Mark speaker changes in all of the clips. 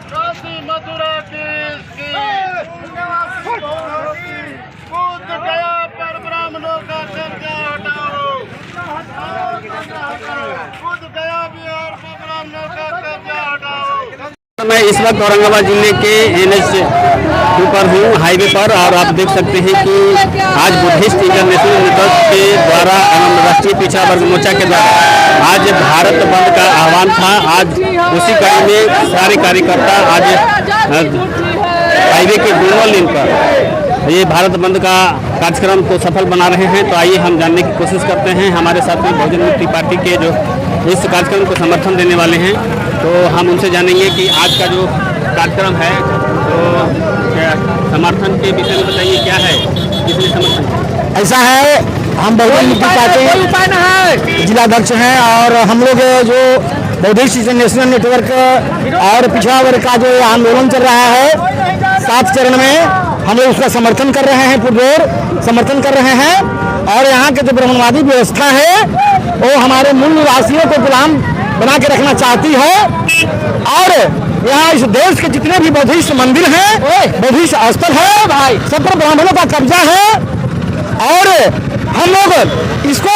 Speaker 1: काशी मथुरा की बुद्ध गया पर ब्राह्मणों का कब्जा हटाओ। बुद्ध गया बिहार पर ब्राह्मणों का कब्जा हटाओ।
Speaker 2: मैं इस वक्त औरंगाबाद जिले के NH पर हूँ, हाईवे पर, और आप देख सकते हैं कि आज बुद्धिस्ट इंटरनेशनल नेटवर्क के द्वारा राष्ट्रीय पिछड़ा वर्ग मोर्चा के द्वारा आज भारत बंद का आह्वान था। आज उसी कड़ी में सारे कार्यकर्ता आज हाईवे के दोनों लेन पर ये भारत बंद का कार्यक्रम को सफल बना रहे हैं। तो आइए हम जानने की कोशिश करते हैं। हमारे साथ में बहुजन मुक्ति पार्टी के जो इस कार्यक्रम को समर्थन देने वाले हैं, तो हम उनसे जानेंगे कि आज का जो कार्यक्रम है तो समर्थन के विषय में बताइए, क्या है, किसने समर्थन?
Speaker 3: ऐसा है, हम बहुजन मुक्ति पार्टी जिलाध्यक्ष हैं और हम लोग जो बुद्धिस्ट इंटरनेशनल नेटवर्क और पिछड़ा वर्ग का जो आंदोलन चल रहा है 7 चरण में, हम लोग उसका समर्थन कर रहे हैं, पुरजोर समर्थन कर रहे हैं। और यहाँ के जो ब्राह्मणवादी व्यवस्था है वो हमारे मूल निवासियों को गुलाम बना के रखना चाहती है। और यहाँ इस देश के जितने भी बुद्धिस्ट मंदिर हैं, बुद्धिस्ट स्थल है भाई, सब पर ब्राह्मणों का कब्जा है। और हम लोग इसको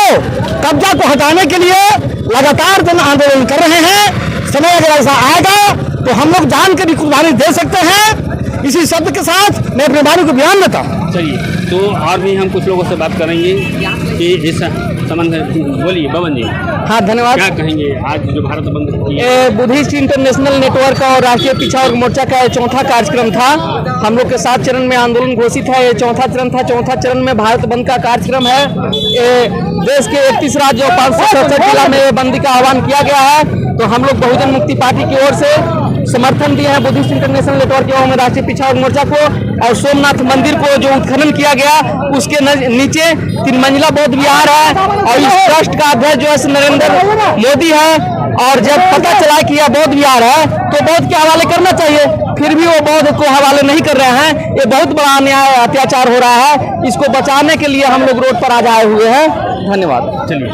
Speaker 3: कब्जा को हटाने के लिए लगातार जन आंदोलन कर रहे हैं। समय अगर ऐसा आएगा तो हम लोग जान के भी कुर्बानी दे सकते हैं। इसी शब्द के साथ मैं अपने बारे को बयान देता हूँ।
Speaker 2: चलिए, तो और भी हम कुछ लोगों से बात करेंगे कि इस संबंध में। बोलिए बबन जी।
Speaker 3: हाँ, धन्यवाद।
Speaker 2: क्या कहेंगे आज जो भारत बंद
Speaker 3: बुद्धिस्ट इंटरनेशनल नेटवर्क और राष्ट्रीय पिछड़ा वर्ग मोर्चा का चौथा कार्यक्रम था। हम लोग के 7 चरण में आंदोलन घोषित है, ये चौथा चरण था। चौथा चरण में भारत बंद का कार्यक्रम है। देश के 31 राज्यों और 567 जिला में बंदी का आह्वान किया गया है। तो हम लोग बहुजन मुक्ति पार्टी की ओर से समर्थन दिए हैं बुद्धिस्ट इंटरनेशनल नेटवर्क एवं राष्ट्रीय पिछड़ा वर्ग मोर्चा को। और सोमनाथ मंदिर को जो उत्खनन किया गया उसके नीचे 3 मंजिला बौद्ध विहार है और इस ट्रस्ट का अध्यक्ष जो है नरेंद्र मोदी है। और जब पता चला कि यह बौद्ध विहार है तो बौद्ध के हवाले करना चाहिए, फिर भी वो बौद्ध को हवाले नहीं कर रहे हैं। ये बहुत बड़ा अन्याय अत्याचार हो रहा है। इसको बचाने के लिए हम लोग रोड पर आज आए हुए हैं। धन्यवाद।
Speaker 2: चलिए,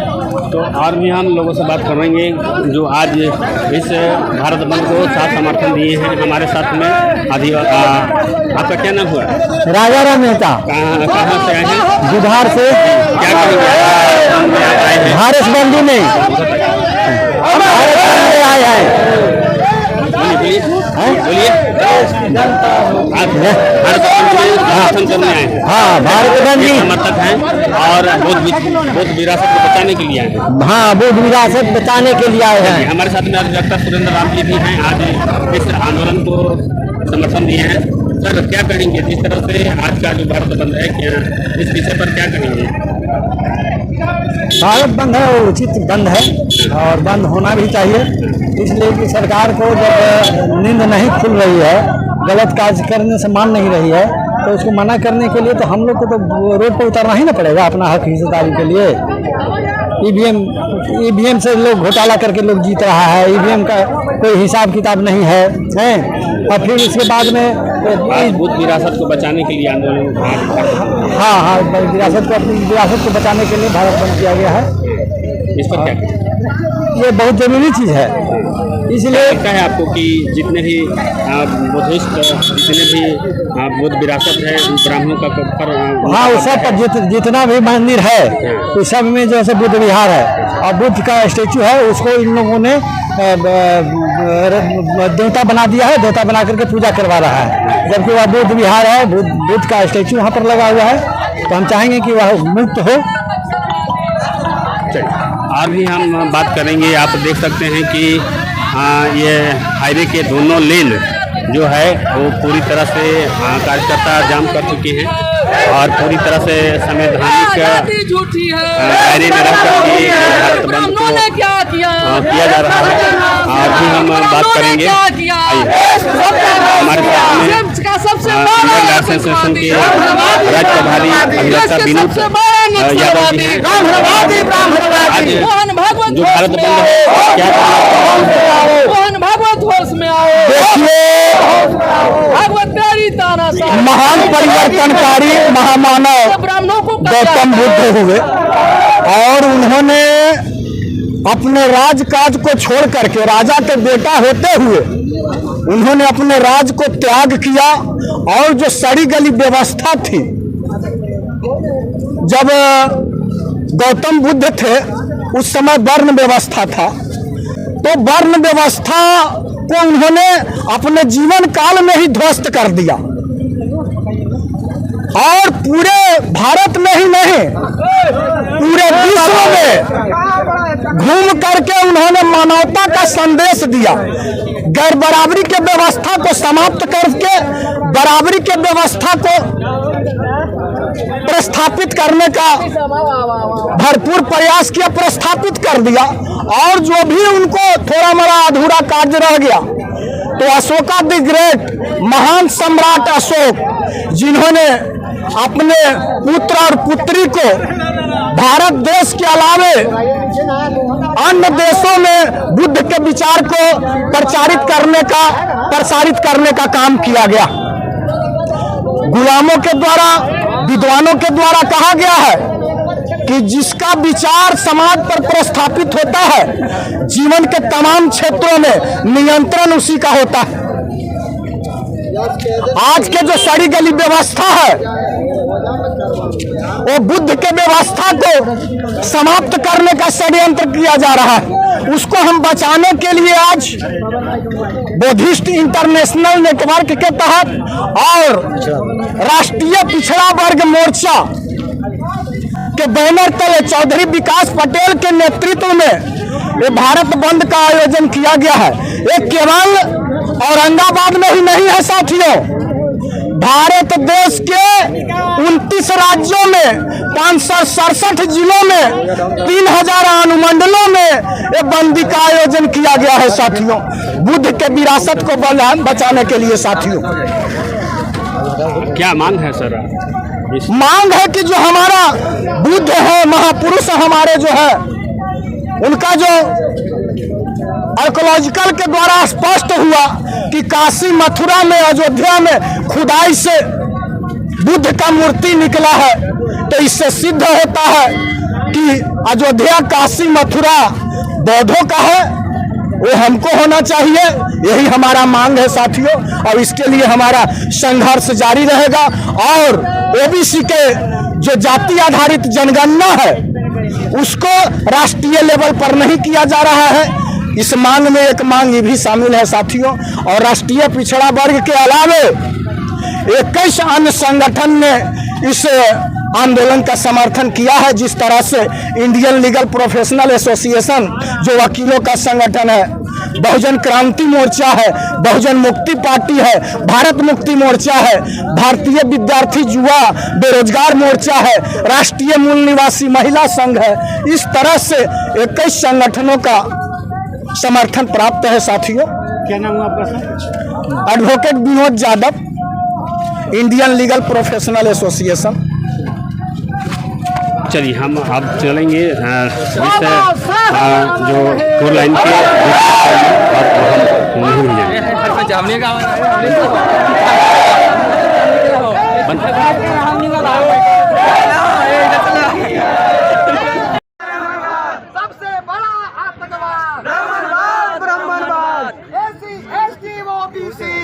Speaker 2: तो और भी हम लोगों से बात करेंगे जो आज इस भारत बंद को साथ समर्थन दिए हैं। हमारे साथ में आपका क्या नाम हुआ?
Speaker 3: राजा राम मेहता।
Speaker 2: कहाँ से आए हैं?
Speaker 3: बुधार से।
Speaker 2: क्या करेंगे?
Speaker 3: भारत बंदी में आए हैं।
Speaker 2: बोलिए समर्थन करने आए हैं।
Speaker 3: हाँ, भारत बंदी
Speaker 2: समर्थक हैं और बौद्ध विरासत को बचाने के लिए आए हैं।
Speaker 3: हाँ, बौद्ध विरासत बचाने के लिए आए हैं।
Speaker 2: हमारे साथ में आज डॉक्टर सुरेंद्र राम जी भी हैं, आज इस आंदोलन को समर्थन दिए हैं। सर, क्या कहेंगे जिस तरह से आज का जो भारत बंद है, क्या इस विषय पर क्या कहेंगे?
Speaker 3: भारत बंद है, उचित बंद है और बंद होना भी चाहिए। इसलिए कि सरकार को जब नींद नहीं खुल रही है, गलत कार्य करने से मान नहीं रही है, तो उसको मना करने के लिए तो हम लोग को तो रोड पर उतरना ही ना पड़ेगा अपना हक हिस्सेदारी के लिए। ईवीएम से लोग घोटाला करके लोग जीत रहा है। ईवीएम का कोई हिसाब किताब नहीं है, और फिर इसके बाद में
Speaker 2: बुद्ध विरासत को बचाने के लिए आंदोलन।
Speaker 3: हाँ, अपनी विरासत को बचाने के लिए भारत बंद किया गया है।
Speaker 2: इस पर क्या
Speaker 3: ये बहुत जरूरी चीज़ है। इसलिए
Speaker 2: लगता है आपको कि जितने भी बुद्धिस्ट जितने भी बुद्ध विरासत है ब्राह्मणों का पर,
Speaker 3: हाँ, उस सब पर जितना भी मंदिर है उस सब में जैसे बुद्ध विहार है और बुद्ध का स्टेचू है, उसको इन लोगों ने देवता बना दिया है, देवता बना करके पूजा करवा रहा है। जबकि वह बुद्ध विहार है, बुद्ध का स्टेचू वहाँ पर लगा हुआ है। तो हम चाहेंगे कि वह मुक्त हो।
Speaker 2: और भी हम बात करेंगे। आप देख सकते हैं कि ये हाईवे के दोनों लेन जो है वो पूरी तरह से कार्यकर्ता जाम कर चुके हैं और पूरी तरह से संवैधानिक दायरे में रह करके भारत बंद को किया जा रहा है। और भी हम बात करेंगे। हमारे साथ में एसोसिएशन के राज्य प्रभारी अभियंता विनोद यादव जी हैं। आज जो भारत बंद है, क्या
Speaker 4: भागवत होश में आओ, भागवत प्यारी ताना
Speaker 3: महान परिवर्तनकारी महामानव गौतम बुद्ध हुए और उन्होंने अपने राजकाज को छोड़ करके राजा के बेटा होते हुए उन्होंने अपने राज को त्याग किया और जो सड़ी गली व्यवस्था थी, जब गौतम बुद्ध थे उस समय वर्ण व्यवस्था था, तो वर्ण व्यवस्था को उन्होंने अपने जीवन काल में ही ध्वस्त कर दिया और पूरे भारत में ही नहीं पूरे विश्व में घूम करके उन्होंने मानवता का संदेश दिया। गैर बराबरी के व्यवस्था को समाप्त करके बराबरी के व्यवस्था को प्रस्थापित करने का भरपूर प्रयास किया, प्रस्थापित कर दिया। और जो भी उनको थोड़ा मोड़ा अधूरा कार्य रह गया तो अशोका द ग्रेट, महान सम्राट अशोक, जिन्होंने अपने पुत्र और पुत्री को भारत देश के अलावे अन्य देशों में बुद्ध के विचार को प्रसारित करने का काम किया गया। गुलामों के द्वारा, विद्वानों के द्वारा कहा गया है कि जिसका विचार समाज पर प्रस्थापित होता है, जीवन के तमाम क्षेत्रों में नियंत्रण उसी का होता है। आज के जो सड़ी गली व्यवस्था है वो बुद्ध के व्यवस्था को समाप्त करने का षड्यंत्र किया जा रहा है। उसको हम बचाने के लिए आज बुद्धिस्ट इंटरनेशनल नेटवर्क के तहत और राष्ट्रीय पिछड़ा वर्ग मोर्चा के बैनर तले चौधरी विकास पटेल के नेतृत्व में ये भारत बंद का आयोजन किया गया है। ये केवल औरंगाबाद में ही नहीं है साथियों, भारत देश के 29 राज्यों में 567 जिलों में 3000 अनुमंडलों में ये बंदी का आयोजन किया गया है साथियों, बुद्ध के विरासत को बचाने के लिए। साथियों,
Speaker 2: क्या मांग है सर?
Speaker 3: मांग है कि जो हमारा बुद्ध है, महापुरुष हमारे जो है, उनका जो आर्कोलॉजिकल के द्वारा स्पष्ट हुआ कि काशी, मथुरा में, अयोध्या में खुदाई से बुद्ध का मूर्ति निकला है, तो इससे सिद्ध होता है कि अयोध्या, काशी, मथुरा बौद्धों का है, वो हमको होना चाहिए। यही हमारा मांग है साथियों, और इसके लिए हमारा संघर्ष जारी रहेगा। और ओबीसी के जो जाति आधारित जनगणना है उसको राष्ट्रीय लेवल पर नहीं किया जा रहा है। इस मांग में एक मांग ये भी शामिल है साथियों। और राष्ट्रीय पिछड़ा वर्ग के अलावे 21 अन्य संगठन ने इस आंदोलन का समर्थन किया है। जिस तरह से इंडियन लीगल प्रोफेशनल एसोसिएशन जो वकीलों का संगठन है, बहुजन क्रांति मोर्चा है, बहुजन मुक्ति पार्टी है, भारत मुक्ति मोर्चा है, भारतीय विद्यार्थी युवा बेरोजगार मोर्चा है, राष्ट्रीय मूल निवासी महिला संघ है, इस तरह से 21 संगठनों का समर्थन प्राप्त है साथियों।
Speaker 2: क्या नाम है आपका sir?
Speaker 3: Advocate Vinod Yadav, Indian legal professional association.
Speaker 2: चलिए हम अब चलेंगे जो फोर लाइन के और हम
Speaker 1: सबसे बड़ा आतंकवाद ब्राह्मणवाद, SC ST OBC,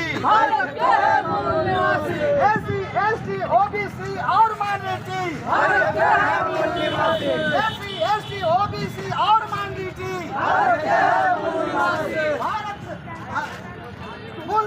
Speaker 1: SC ST OBC और माइनॉरिटी, एससी एसटी ओबीसी और माइनॉरिटी, भारत मूल